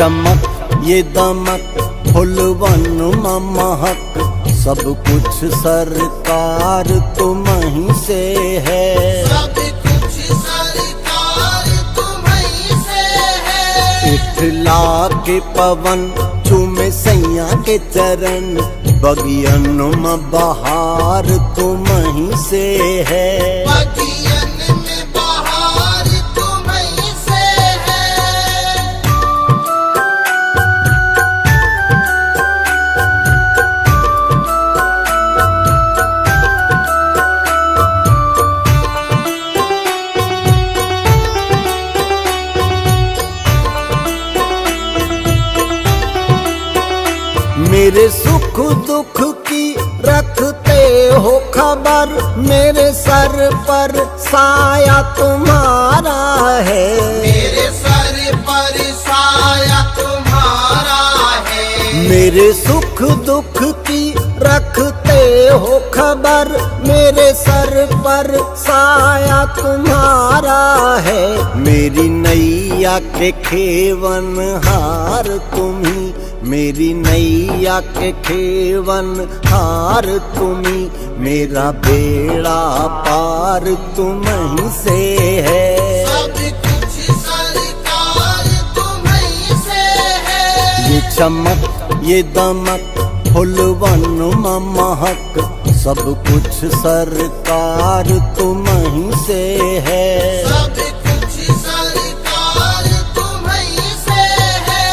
चमक ये दमक फुलवन महक, सब कुछ सरकार तुम्हीं से है। सब कुछ सरकार तुम्हीं से है। इठला के पवन चूमे सैया के चरण, बगियन में बहार तुम्हीं से है। बगियन में बहार तुम्हीं से है। मेरे सुख दुख की रखते हो खबर, मेरे सर पर साया तुम्हारा है। मेरे सर पर साया तुम्हारा है। मेरे सुख दुख की रखते हो खबर, मेरे सर पर साया तुम्हारा है। मेरी नैया के खेवन हार तुम्हीं, मेरी नैया के खेवन हार तुम्हीं, मेरा बेड़ा पार तुम्हीं से है। सब कुछ सरकार तुम्हीं से है। ये चमक ये दमक फुलवन महक, सब कुछ सरकार तुम्हीं से है। सब कुछ सरकार तुम्हीं से है।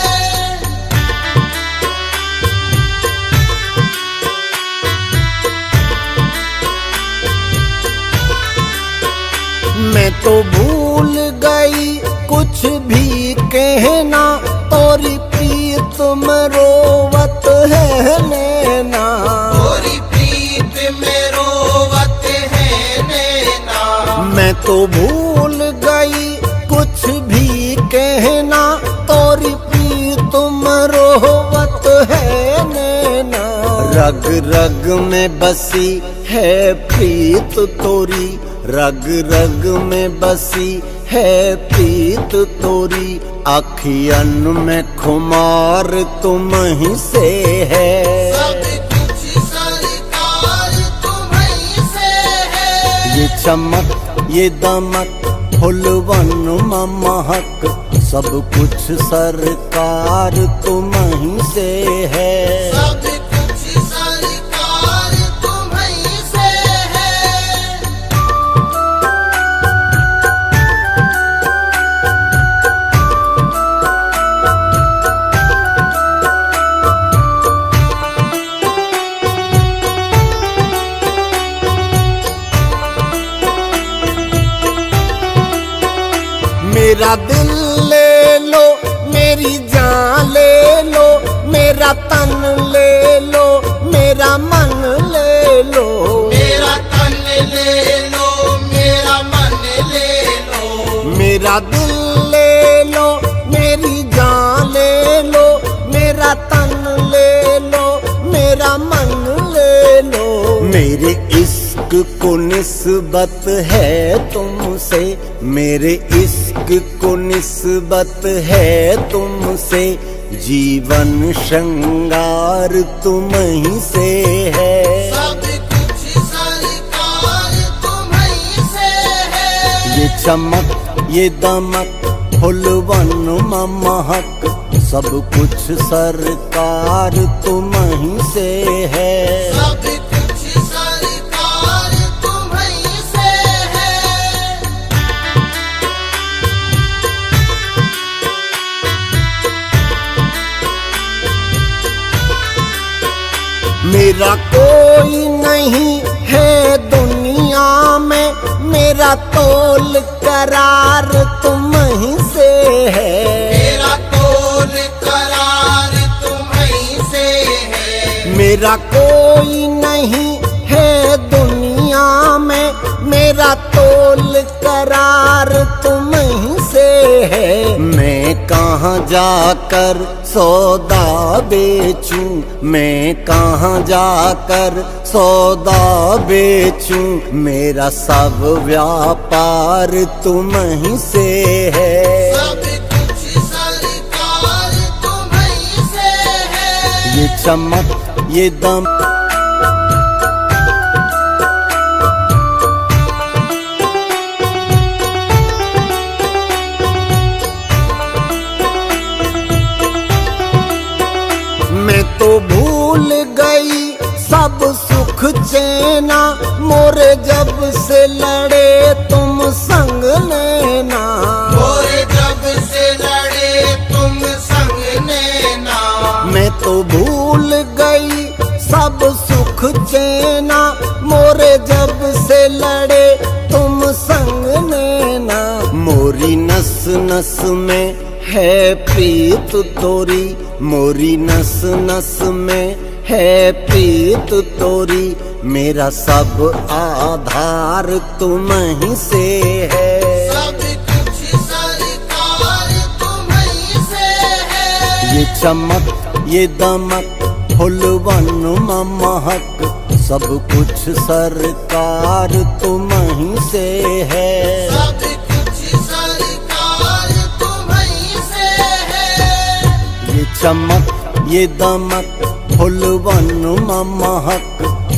मैं तो भूल गई कुछ भी कहना, तोरी प्रीत में रोवत है नैना। तोरी प्रीत में रोवत है नैना। मैं तो भूल गई कुछ भी कहना, तोरी प्रीत में रोवत है नैना। रग रग में बसी है प्रीत तोरी, रग रग में बसी है प्रीत तोरी, अखियन में खुमार तुम्हीं से है। सब कुछ सरकार तुम्हीं से है। ये चमक ये दमक फुलवन महक, सब कुछ सरकार तुम्हीं से है। सब कुछ सरकार तुम्हीं से है। मेरा दिल ले लो, मेरी जान ले लो, मेरा तन ले लो, मेरा मन ले लो। मेरा तन ले लो, मेरा मन ले लो। मेरा दिल ले लो, मेरी जान ले लो, मेरा तन ले लो, मेरा मन ले लो। मेरे इश्क को निस्बत है तुमसे, मेरे इश्क को निस्बत है तुमसे, जीवन श्रृंगार तुम्हीं से है। सब कुछ सरकार तुम्हीं से है। ये चमक ये दमक फुलवन महक, सब कुछ सरकार तुम्हीं से है। सब कुछ सरकार तुम्हीं से है। मेरा कोई नहीं है दुनिया में, मेरा तोल करार तुम्हीं से है। मेरा तोल करार तुम्हीं से है। मेरा कोई नहीं है दुनिया में, मेरा तोल करार तुम्हीं से है। मैं कहाँ जाकर सौदा बेचूं, मैं कहाँ जाकर सौदा बेचूं, मेरा सब व्यापार तुम्हीं से है। सब कुछ सरकार चमक ये दम। मैं तो भूल गई सब सुख चैना, मोरे जब से लड़े तुम संग लेना। मोरे जब से लड़े तुम संग लेना। मैं तो भूल गई सब सुख चैना, मोरे जब से लड़े तुम संग लेना। मोरी नस नस में है प्रीत तोरी, मोरी नस नस में है प्रीत तोरी। मेरा सब आधार तुम ही से है, सब कुछ सरकार तुम ही से है। ये चमक ये दमक फुलवन महक, सब कुछ सरकार तुम ही से है। सब कुछ सरकार तुम ही से है। ये चमक ये दमक फुलवन महक,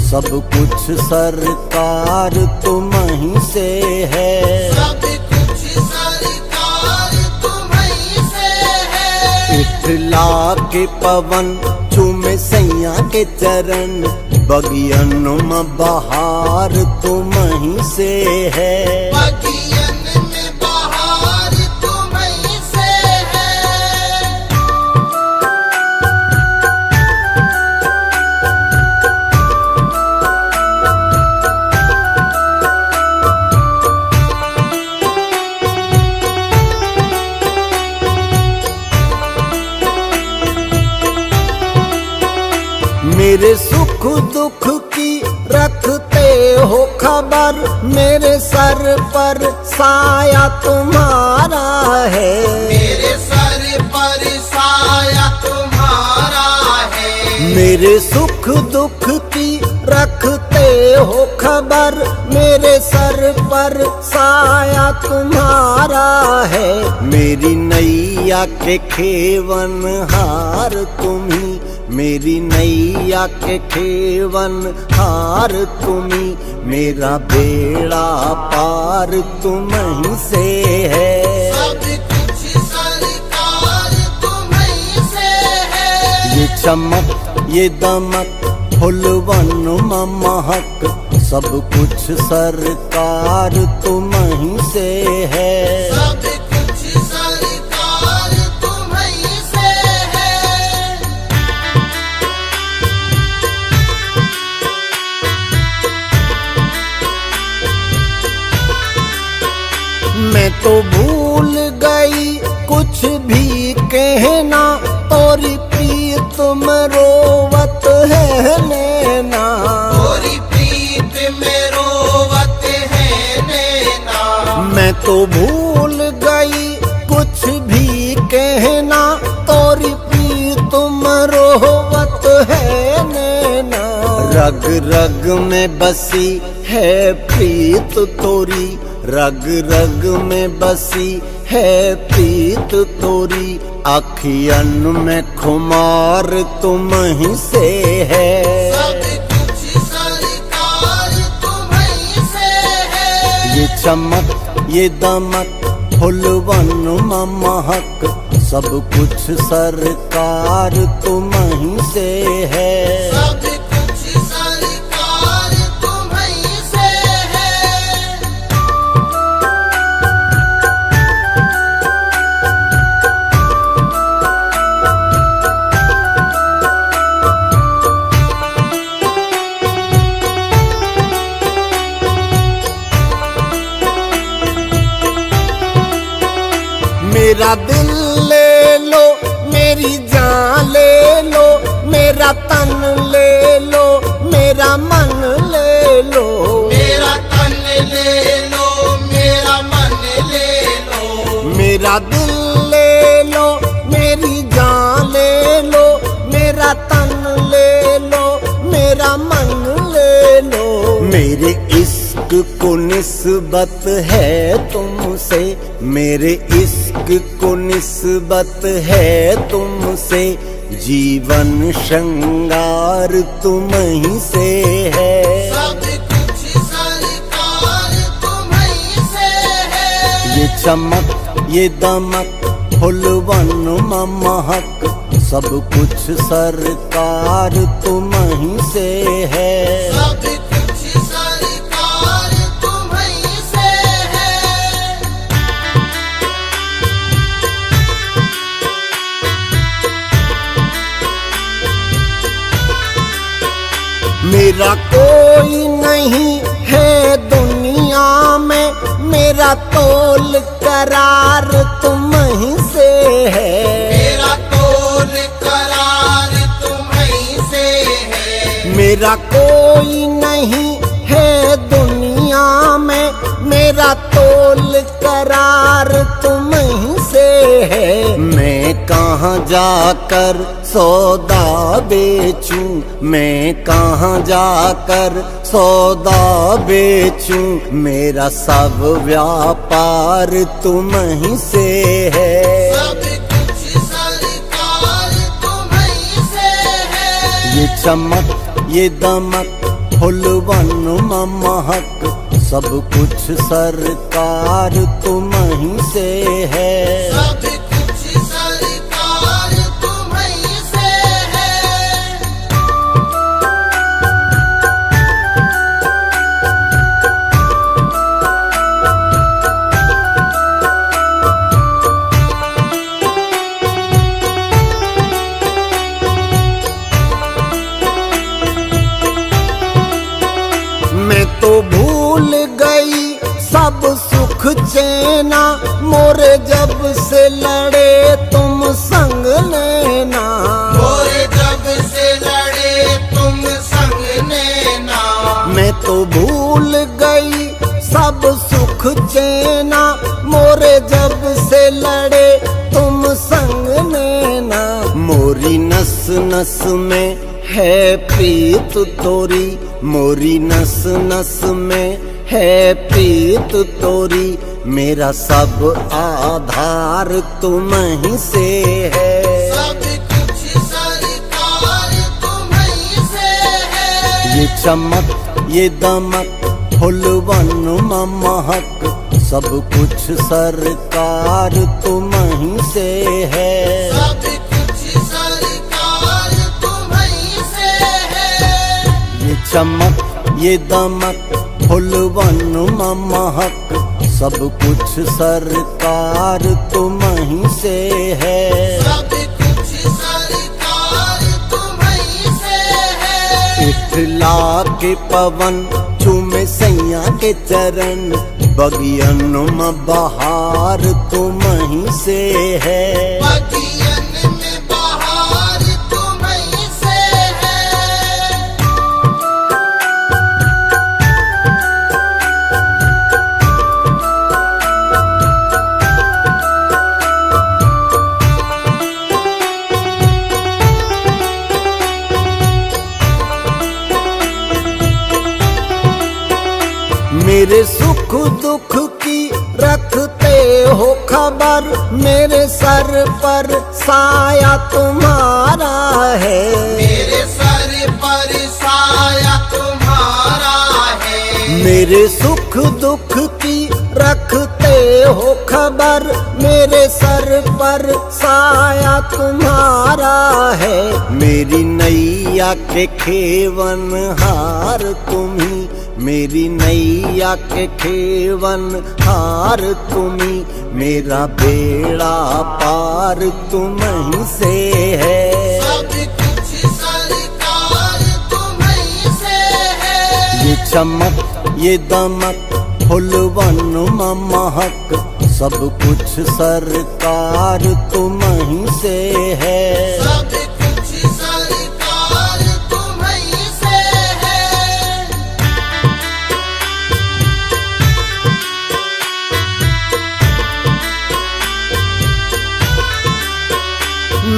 सब कुछ सरकार तुम ही से है। सब कुछ सरकार तुम ही से है। इठला के पवन चूमे सैया के चरण, बगियन में बहार तुम ही से है। बगियन में बहार तुम ही से है। मेरे सुख दुख की रखते हो खबर, मेरे सर पर साया तुम्हारा है। मेरे सर पर साया तुम्हारा है। मेरे सुख दुख की रखते हो खबर, मेरे सर पर साया तुम्हारा है। मेरी नैया के खेवन हार तुम्ही, मेरी नैया के खेवन हार तुम्ही। मेरा बेड़ा पार तुम ही से है। सब कुछ सरकार तुम ही से है। ये चमक ये दमक फुलवन महक, सब कुछ सरकार तुम ही से है। सब कुछ सरकार तुम ही से है। मैं तो भूल गई कुछ भी कहना, और प्रीत में रोवत है नैना। गोरी प्रीत में रोवत है नैना। मैं तो भूल गई कुछ भी कहना, और प्रीत में रोवत है नैना। रग रग में बसी है प्रीत तोरी, रग रग में बसी है प्रीत तोरी। अखियन में खुमार तुम ही से है। सब कुछ सरकार तुम ही से है। ये चमक ये दमक फुलवन महक, सब कुछ सरकार तुम ही से है। सब कुछ सरकार तुम ही से है। मेरा दिल ले लो, मेरी जान ले लो, मेरा तन ले लो, मेरा मन ले लो। मेरा तन ले लो, मेरा मन ले लो। मेरा दिल ले लो, मेरी जान ले लो, मेरा तन ले लो, मेरा मन ले लो। मेरे इश्क को निस्बत है तुमसे, मेरे इश्क को निस्बत है तुमसे। जीवन श्रृंगार तुम ही से है। सब कुछ सरकार तुम्हीं से है। ये चमक ये दमक फुलवन महक सब कुछ सरकार तुम ही से है। सब कुछ सरकार तुम्हीं से है। मेरा कोई नहीं है दुनिया में, मेरा तोल करार तुम ही से है। मेरा तोल करार तुम्हीं से है। मेरा कोई नहीं है दुनिया में, मेरा तोल करार तुम ही से है। मैं कहाँ जाकर सौदा बेचूं, मैं कहाँ जाकर सौदा बेचूं, मेरा सब व्यापार तुम ही से है। सब कुछ सरकार तुम्हीं से है। ये चमक ये दमक फुलवन महक सब कुछ सरकार तुम ही से है। सब कुछ सरकार तुम्हीं से है। मैं तो भूल गई सब सुख चैना, मोरे जब से लड़े तुम संग लेना। मोरे जब से लड़े तुम संग लेना। मैं तो भूल गई सब सुख चैना, मोरे जब से लड़े तुम संग लेना। मोरी नस नस में है प्रीत तोरी, मोरी नस नस में है प्रीत तोरी, मेरा सब आधार तुम ही से है। सब कुछ सरकार तुम्हीं से है। ये चमक ये दमक फुलवन महक सब कुछ सरकार तुम ही से है। सब कुछ सरकार तुम्हीं से है। ये चमक ये दमक फुलवन महक सब कुछ सरकार तुम ही से है। सब कुछ सरकार तुम्हीं से है। इठला के पवन चूमे सैया के चरण, बगियन में बहार तुम ही से है। बगियन में बहार तुम्हीं से है। मेरे सुख दुख की रखते हो खबर, मेरे सर पर साया तुम्हारा है। मेरे सर पर साया तुम्हारा है। मेरे सुख दुख की रखते हो खबर, मेरे सर पर साया तुम्हारा है। मेरी नैया के खेवन हार तुम्ही, मेरी नैया के खेवन हार तुम्ही, मेरा बेड़ा पार तुम ही से है। सब कुछ सरकार तुम्हीं से है। ये चमक ये दमक फुलवन महक सब कुछ सरकार तुम ही से है। सब कुछ सरकार तुम्हीं से है।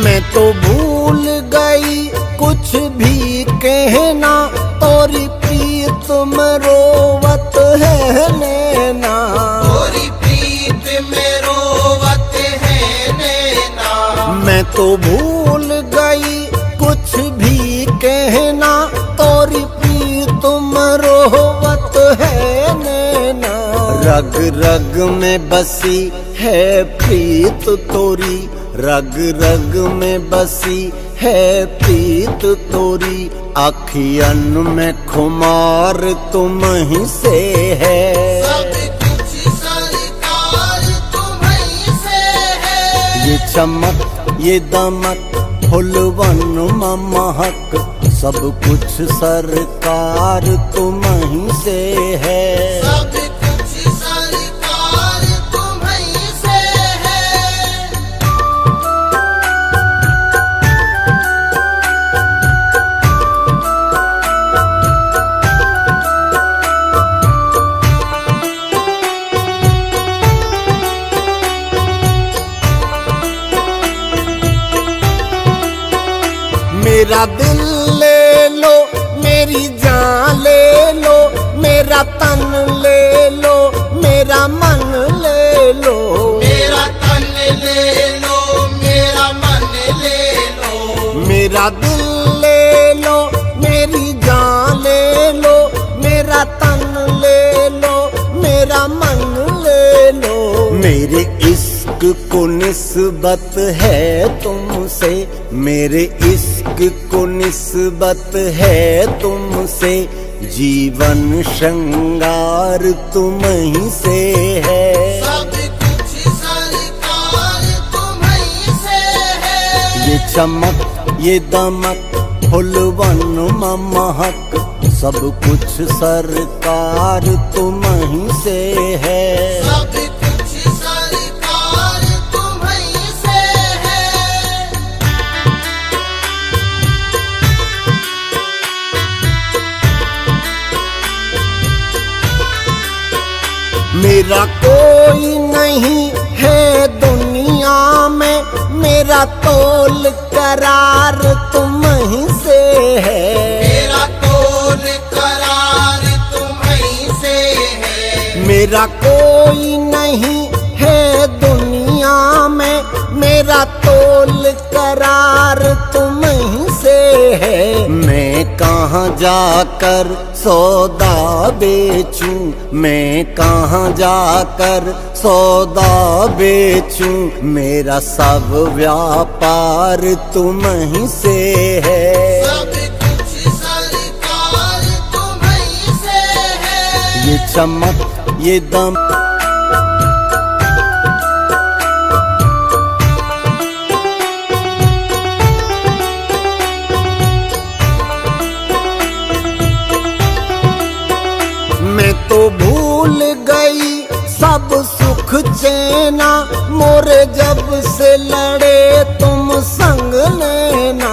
मैं तो भूल गई कुछ भी कहना, तोरी प्रीत में रोवत है नैना। तोरी प्रीत में रोवत है नैना। मैं तो भूल गई रग रग में बसी है प्रीत तोरी, रग रग में बसी है प्रीत तोरी, अखियन में खुमार तुम ही से है। सब कुछ सरकार तुम्हीं से है। ये चमक ये दमक फुलवन महक, सब कुछ सरकार तुम ही से है। सब कुछ सरकार तुम्हीं से है। मेरा दिल ले लो, मेरी जान ले लो, मेरा तन ले लो, मेरा मन ले लो। मेरा तन ले लो, मेरा मन ले लो। मेरा दिल ले लो, मेरी जान ले लो, मेरा तन ले लो, मेरा मन ले लो। मेरे इश्क को निस्बत है तुमसे, मेरे इश्क को निस्बत है तुमसे, जीवन श्रृंगार तुम ही से है। सब कुछ सरकार तुम्हीं से है। ये चमक ये दमक फुलवन महक, सब कुछ सरकार तुम ही से है। सब कुछ सरकार तुम्हीं से है। मेरा कोई नहीं है दुनिया में, मेरा तोल करार तुम ही से है। मेरा तोल करार तुम्हीं से है। मेरा कोई नहीं है दुनिया में, मेरा तोल करार तुम ही से है। मैं कहाँ जाकर सौदा बेचूं, मैं कहाँ जाकर सौदा बेचूं, मेरा सब व्यापार तुम ही से है। सब कुछ सरकार तुम्हीं से है। ये चमक ये दम मैं तो भूल गई सब सुख चैना, मोरे जब से लड़े तुम संग लेना।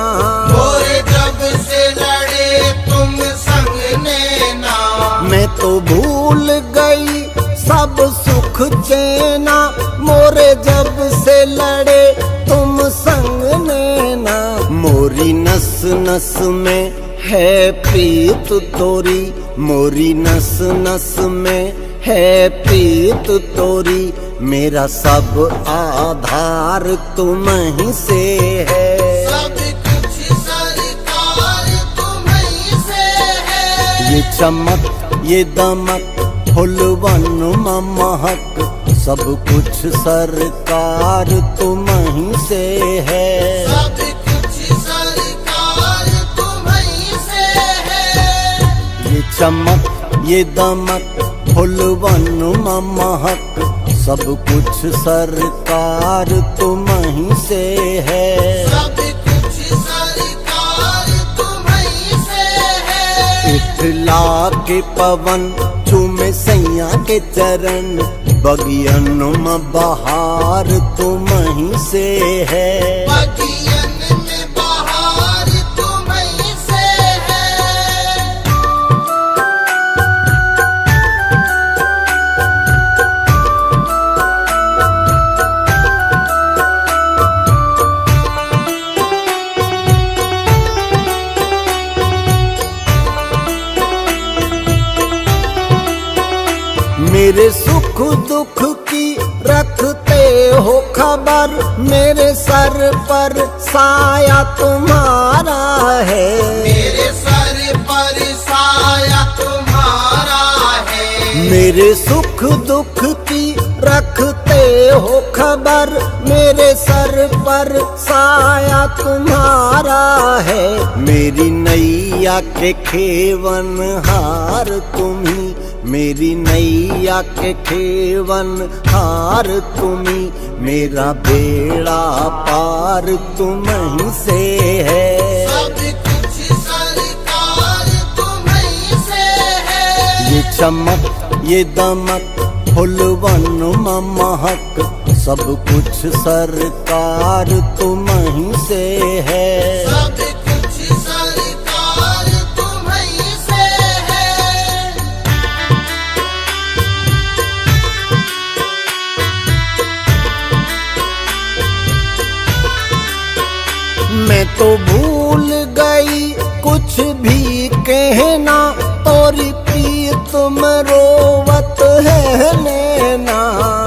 मोरे जब से लड़े तुम संग लेना। मैं तो भूल गई सब सुख चैना, मोरे जब से लड़े तुम संग लेना। मोरी नस नस में है प्रीत तोरी, मोरी नस नस में है प्रीत तोरी, मेरा सब आधार तुम ही से है। सब कुछ सरकार तुम्हीं से है। ये चमक ये दमक फुलवन महक, सब कुछ सरकार तुम ही से है। सब कुछ सरकार तुम्हीं से है। ये चमक ये दमक फुलवन महक, सब कुछ सरकार तुम ही से है। सब कुछ सरकार तुम्हीं से है। इठला के पवन चूमे सैया के चरण, बगियन में बहार तुम ही से है। बगियन में बहार तुम्हीं से है। मेरे सुख दुख की रखते हो खबर, मेरे सर पर साया तुम्हारा है। मेरे सर पर साया तुम्हारा है। मेरे सुख दुख की रखते हो खबर, मेरे सर पर साया तुम्हारा है। मेरी नैया के खेवन हार तुम्ही, मेरी नैया के खेवन हार तुम्ही, मेरा बेड़ा पार तुम्हीं से है। सब कुछ सरकार तुम्हीं से है। ये चमक ये दमक फुलवन महक, सब कुछ सरकार तुम्हीं से है। सब कुछ सरकार तुम्हीं से है। मैं तो भूल गई कुछ भी कहना, तोरी प्रीत में रोवत है नैना।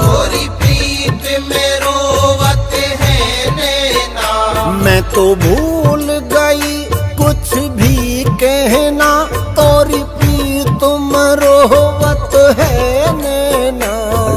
तोरी प्रीत में रोवत है नैना। मैं तो भूल गई कुछ भी कहना, तोरी प्रीत में रोवत है नैना।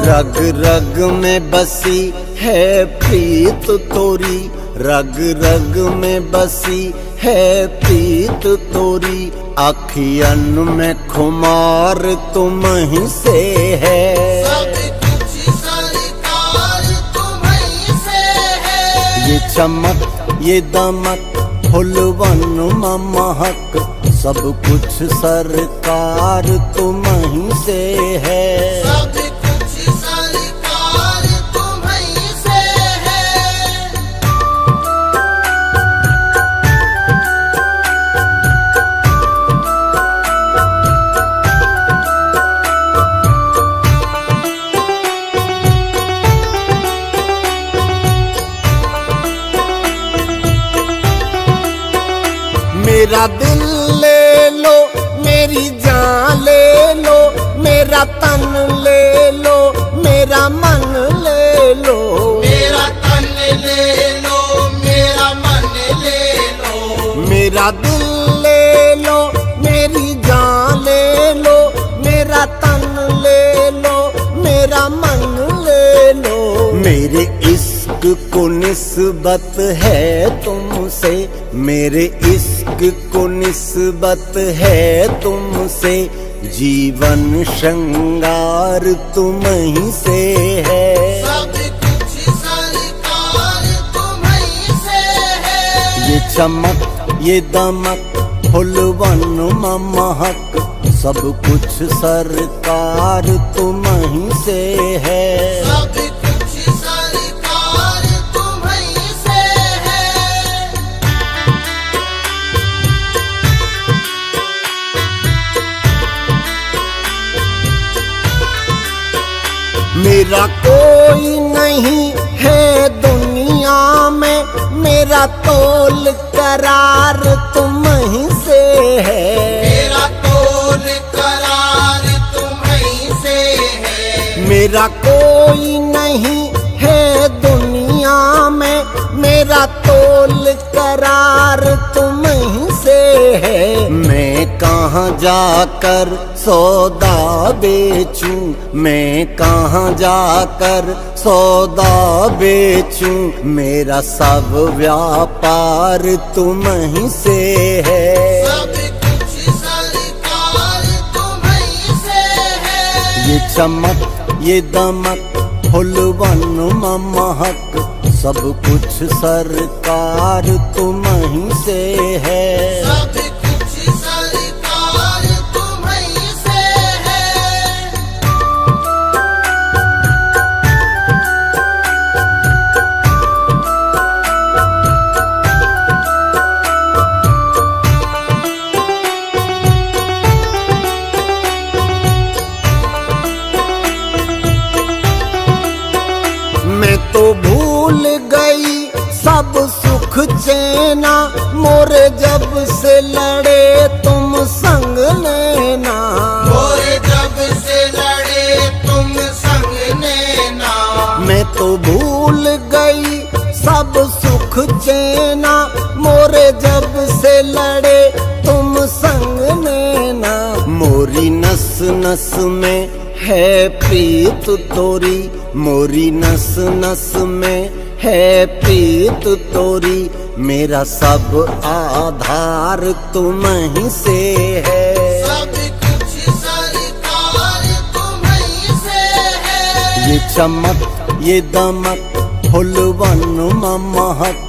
रग रग में बसी है प्रीत तोरी, रग रग में बसी है प्रीत तोरी, अखियन में खुमार तुम्हीं से है। सब कुछ सरकार तुम्हीं से है। ये चमक ये दमक फुलवन महक, सब कुछ सरकार तुम्हीं से है। सब कुछ सरकार तुम्हीं से है। मेरा दिल ले लो, मेरी जान ले लो, मेरा तन ले लो, मेरा मन ले लो। मेरा तन ले लो, मेरा मन ले लो। मेरा दिल ले लो, मेरी जान ले लो, मेरा तन ले लो, मेरा मन ले लो। मेरे इश्क को निस्बत है तुमसे, मेरे इश्क को निस्बत है तुमसे, जीवन श्रृंगार तुम्हीं से है। सब कुछ सरकार तुम्हीं से है। ये चमक ये दमक फुलवन महक, सब कुछ सरकार तुम्हीं से है। सब कुछ सरकार तुम्हीं से है। मेरा कोई नहीं है दुनिया में, मेरा तोल करार तुम्हीं से है। मेरा तोल करार तुम्हीं से है। मेरा कोई नहीं है दुनिया में, मेरा तोल करार तुम्हीं से है। मैं कहाँ जाकर सौदा बेचूं, मैं कहाँ जाकर सौदा बेचूं, मेरा सब व्यापार तुम्हीं से है। सब कुछ सरकार तुम्हीं से है। ये चमक ये दमक फुलवन महक, सब कुछ सरकार तुम्हीं से है। सब कुछ सरकार तुम्हीं से है। मैं तो भूल गई सब सुख चैना, मोरे जब से लड़े तुम संग लेना। मोरे जब से लड़े तुम संग लेना। मैं तो भूल गई सब सुख चैना, मोरे जब से लड़े तुम संग लेना। मोरी नस नस में है प्रीत तोरी, मोरी नस नस में है प्रीत तोरी। मेरा सब आधार तुम ही से है, सब कुछ सरकार तुम्हीं से है। ये चमक ये दमक फुलवन महक,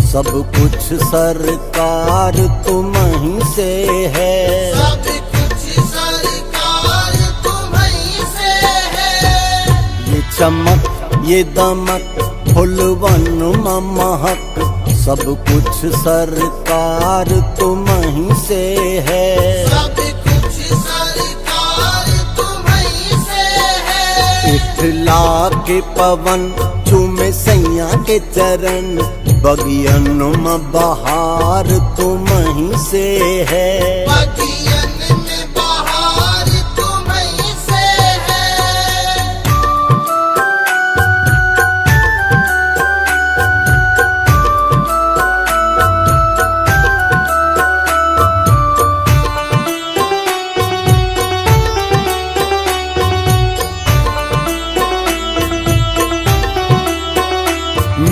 सब कुछ सरकार तुम ही से है। सब कुछ सरकार तुम्हीं से है। ये चमक ये दमक फुलवन महक, सब कुछ सरकार तुम ही से है। सब कुछ सरकार तुम्हीं से है। इठला के पवन चूमे सैया के चरण, बगियन में बहार तुम ही से है। बगियन में बहार तुम्हीं से है।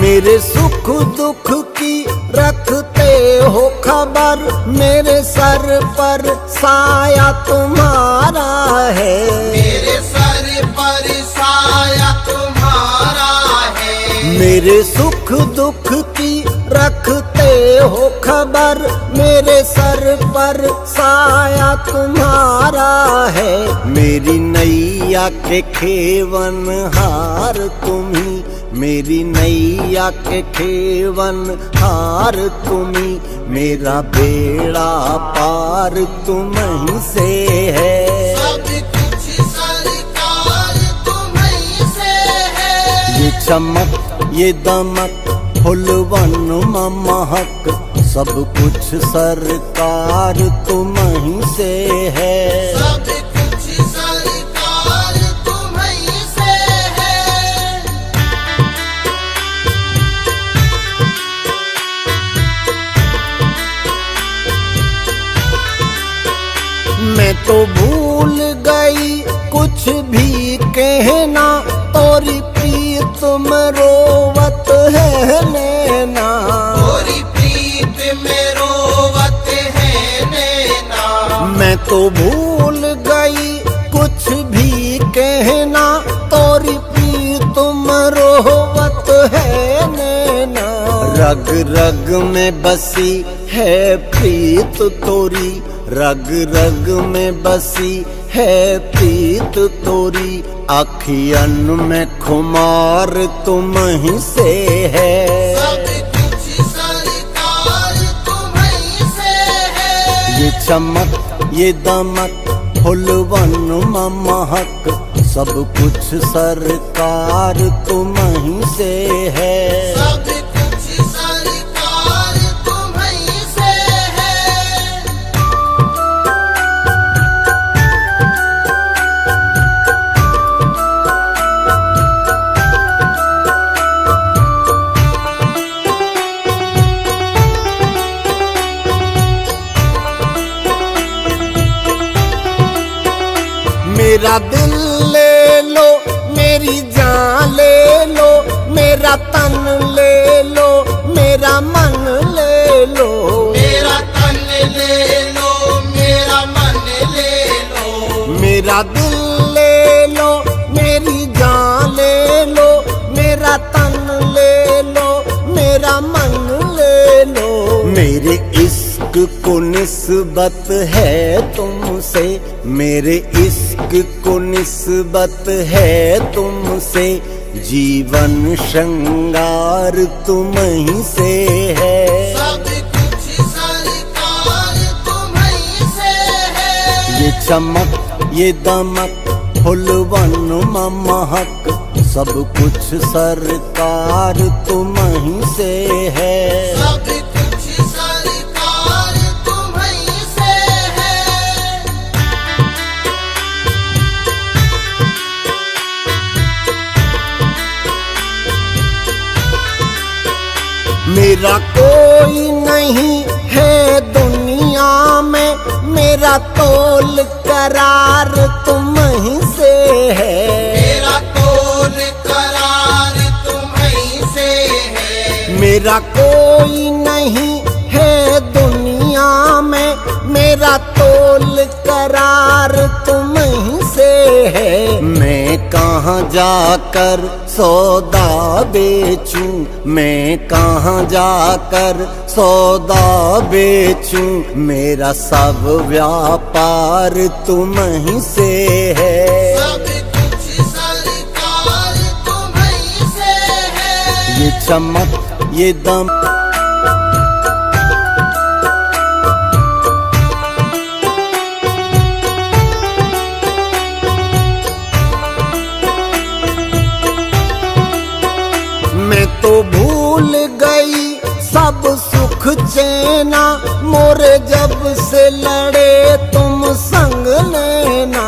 मेरे सुख दुख की रखते हो खबर, मेरे सर पर साया तुम्हारा है। मेरे सर पर साया तुम्हारा है। मेरे सुख दुख की रखते हो खबर, मेरे सर पर साया तुम्हारा है। मेरी नैया के खेवन हार तुम्ही, मेरी नैया के खेवन हार तुम्ही। मेरा बेड़ा पार तुम ही से है। सब कुछ सरकार तुम्हीं से है। ये चमक ये दमक फुलवन महक, सब कुछ सरकार तुम ही से है। सब कुछ सरकार तुम्हीं से है। मैं तो भूल गई कुछ भी कहना, तोरी प्रीत में रोवत है नैना। तोरी प्रीत में रोवत है नैना। मैं तो भूल गई कुछ भी कहना, तोरी प्रीत में रोवत है नैना। रग रग में बसी है प्रीत तोरी, रग रग में बसी है प्रीत तोरी। अखियन में खुमार तुम ही से है। सब कुछ सरकार तुम्हीं से है। ये चमक ये दमक फुलवन महक, सब कुछ सरकार तुम ही से है। सब कुछ सरकार तुम्हीं से है। मेरा दिल ले लो, मेरी जान ले लो, मेरा तन ले लो, मेरा मन ले लो। मेरा तन ले लो, मेरा मन ले लो। मेरा दिल ले लो, मेरी जान ले लो, मेरा तन ले लो, मेरा मन ले लो। मेरे इश्क को निस्बत है तुमसे, मेरे इश्क को निस्बत है तुमसे। जीवन श्रृंगार तुम ही से है। सब कुछ सरकार तुम्हीं से है। ये चमक ये दमक फुलवन महक, सब कुछ सरकार तुम ही से है। सब कुछ सरकार तुम्हीं से है। मेरा कोई नहीं है दुनिया में, मेरा तोल करार तुम ही से है। मेरा तोल करार तुम्हीं से है। मेरा कोई नहीं है दुनिया में, मेरा तोल करार तुम्हीं से है। मैं कहाँ जाकर सौदा बेचूं, मैं कहाँ जाकर सौदा बेचूं, मेरा सब व्यापार तुम्हीं से है। सब कुछ सरकार तुम्हीं से है। ये चमक ये दम मैं तो भूल गई सब सुख चैना, मोरे जब से लड़े तुम संग लेना।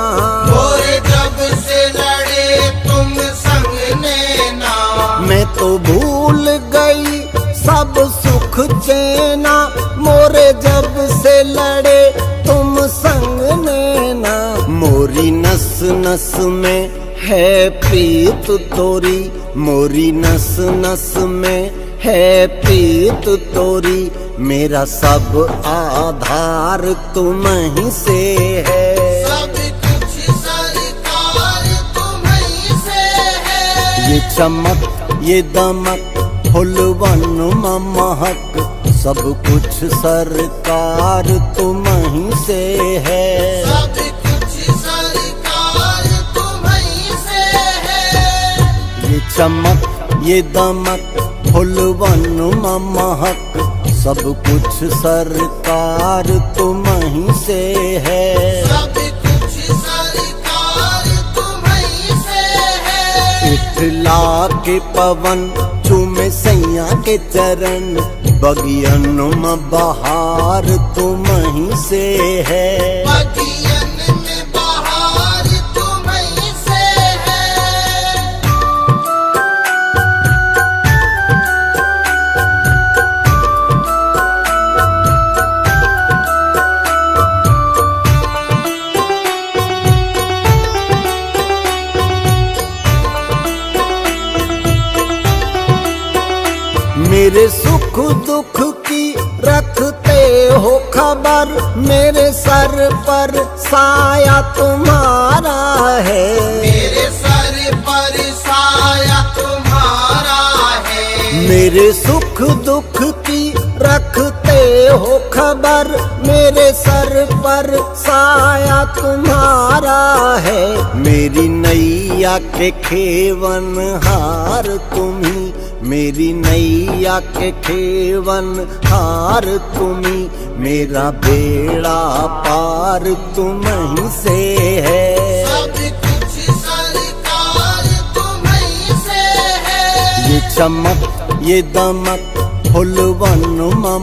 मोरे जब से लड़े तुम संग लेना। मैं तो भूल गई सब सुख चैना, मोरे जब से लड़े तुम संग लेना। मोरी नस नस में है प्रीत तोरी, मोरी नस नस में है प्रीत तोरी, मेरा सब आधार तुम्हीं से है। सब कुछ सरकार तुम्हीं से है। ये चमक ये दमक फुलवन महक, सब कुछ सरकार तुम्हीं से है। सब कुछ सरकार तुम्हीं से है। ये चमक ये दमक फुलवन महक, सब कुछ सरकार तुम्हीं से है। सब कुछ सरकार तुम्हीं से है। इठला के पवन चूमे सैया के चरण, बगियन में बहार तुम्हीं से है। बगियन में बहार तुम्हीं से है। मेरे सुख दुख की रखते हो खबर, मेरे सर पर साया तुम्हारा है। मेरे सर पर साया तुम्हारा है। मेरे सुख दुख की रखते हो खबर, मेरे सर पर साया तुम्हारा है। मेरी नैया के खेवन हार तुम्ही, मेरी नैया के खेवन हार तुम्ही, मेरा बेड़ा पार तुम्हीं से है। सब कुछ सरकार तुम्हीं से है। ये चमक ये दमक फुलवन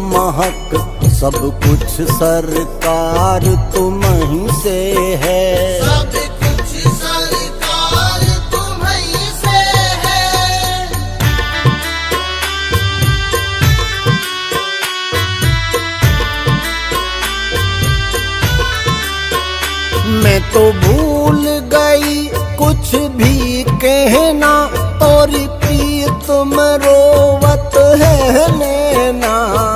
महक, सब कुछ सरकार तुम्हीं से है। सब कुछ सरकार तुम्हीं से है। मैं तो भूल गई कुछ भी कहना, तोरी प्रीत में रोवत है नैना।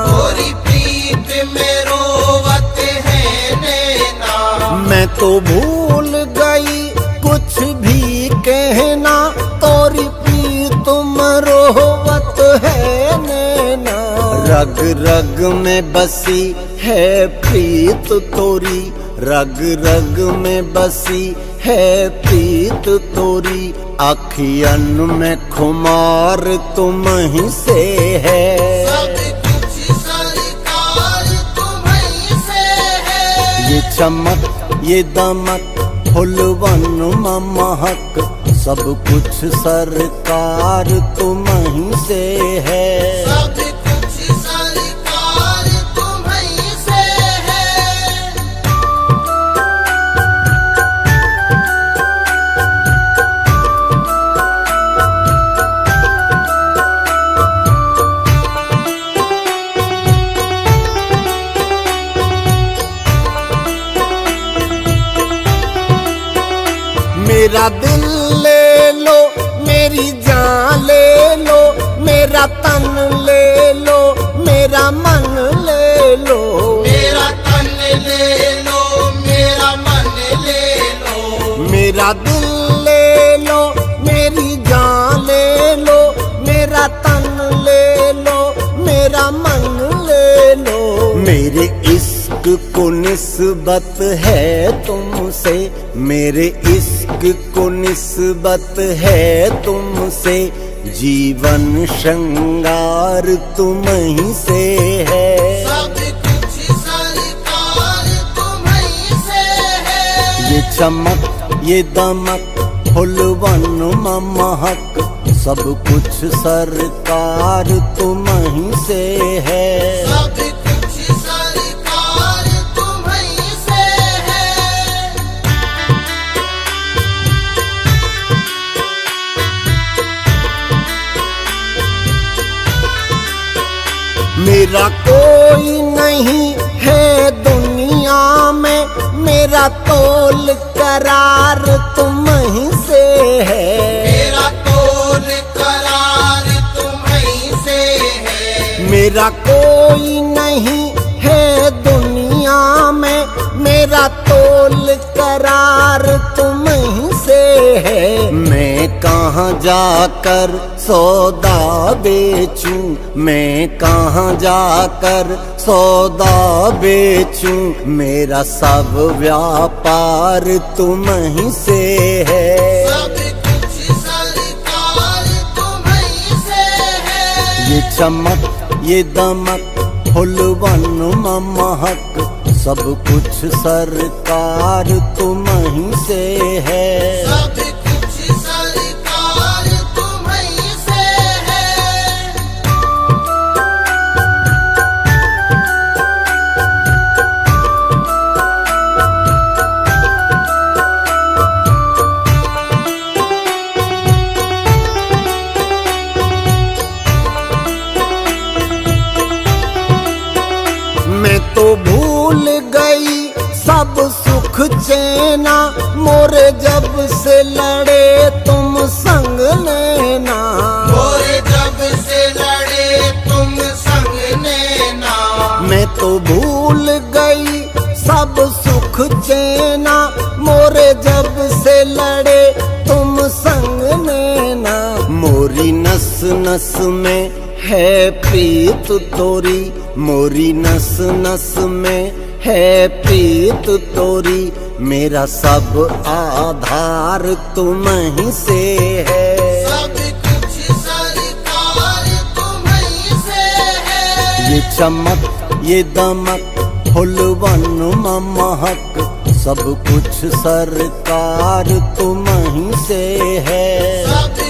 तोरी प्रीत में रोवत है नैना। मैं तो भूल गई कुछ भी कहना, तोरी प्रीत में रोवत है नैना। रग रग में बसी है प्रीत तोरी, रग रग में बसी है प्रीत तोरी, अखियन में खुमार तुम्हीं से है। सब कुछ सरकार तुम्हीं से है। ये चमक ये दमक फुलवन महक, सब कुछ सरकार तुम्हीं से है। सब कुछ सरकार तुम्हीं से है। मेरा मेरी जान ले लो, मेरा तन ले लो, मेरा मन ले लो। मेरा तन ले लो, मेरा मन ले लो। मेरा दिल ले लो, मेरी जान ले लो, मेरा तन ले लो, मेरा मन ले लो। मेरे इश्क को निस्बत है तुमसे, मेरे इश्क को निस्बत है तुमसे। जीवन श्रृंगार तुम ही से है, सब कुछ सरकार तुम्हीं से है। ये चमक ये दमक फुलवन महक, सब कुछ सरकार तुम ही से है। सब कुछ सरकार तुम्हीं से है। मेरा कोई नहीं है दुनिया में, मेरा तोल करार तुम ही से है। मेरा तोल करार तुम्हीं से है। मेरा कोई नहीं है दुनिया में, मेरा तोल करार तुम ही से है। मैं कहाँ जाकर सौदा बेचूं, मैं कहाँ जाकर सौदा बेचूं। मेरा सब व्यापार तुम ही से है, सब कुछ सरकार तुम्हीं से है। ये चमक ये दमक फुलवन महक, सब कुछ सरकार तुम ही से है। सब कुछ सरकार तुम्हीं से है। मैं तो भूल गई सब सुख चैना, मोरे जब से लड़े तुम संग लेना। मोरे जब से लड़े तुम संग लेना। मैं तो भूल गई सब सुख चैना, मोरे जब से लड़े तुम संग लेना। मोरी नस नस में है प्रीत तोरी, मोरी नस नस में है प्रीत तोरी। मेरा सब आधार तुम ही से है, सब कुछ सरकार तुम्हीं से है। ये चमक ये दमक फुलवन महक, सब कुछ सरकार तुम ही से है। सब